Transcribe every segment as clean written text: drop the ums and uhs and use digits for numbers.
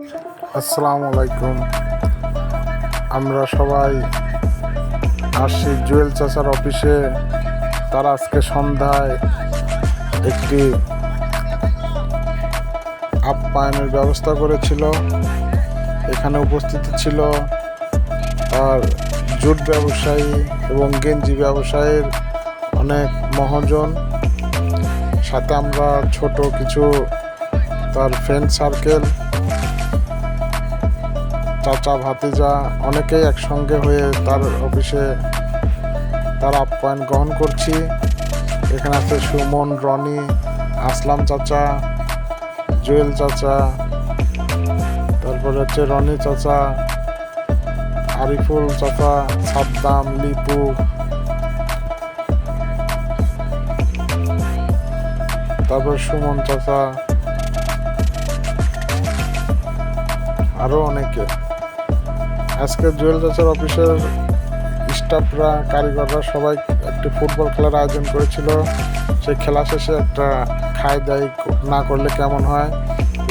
আসসালামু আলাইকুম। আমরা সবাই আসছি জুয়েল চাচার অফিসে। তারা আজকে সন্ধ্যায় একটি আপ্যায়নের ব্যবস্থা করেছিল। এখানে উপস্থিত ছিল তার জুট ব্যবসায়ী এবং গেঞ্জি ব্যবসায়ীর অনেক মহাজন, সাথে আমরা ছোট কিছু তার ফ্রেন্ড সার্কেল, চাচা ভাতিজা অনেকেই একসঙ্গে হয়ে তার অফিসে তার আপ্যায়ন গ্রহণ করছি। এখানে আছে সুমন, রনি, আসলাম চাচা, জুয়েল চাচা, তারপরে হচ্ছে রনি চাচা, আরিফুল চাচা, সাদ্দাম, লিপু, তারপর সুমন চাচা, আরো অনেকে। আজকে জুয়েল চাচার অফিসের স্টাফরা, কারিগররা সবাই একটি ফুটবল খেলার আয়োজন করেছিল। সেই খেলা শেষে একটা খায় দায় না করলে কেমন হয়।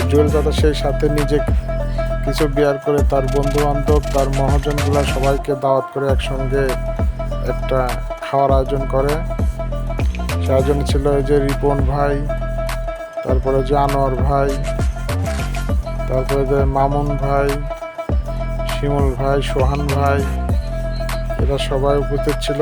জুয়েল চাচা সেই সাথে নিজে কিছু বিয়ার করে তার বন্ধু বান্ধব, তার মহাজনগুলা সবাইকে দাওয়াত করে একসঙ্গে একটা খাওয়ার আয়োজন করে। সে আয়োজনে ছিল ওই যে রিপন ভাই, তারপরে যে আনোয়ার ভাই, তারপরে যে মামুন ভাই, শিমুল ভাই, সোহান ভাই, এরা সবাই উপস্থিত ছিল।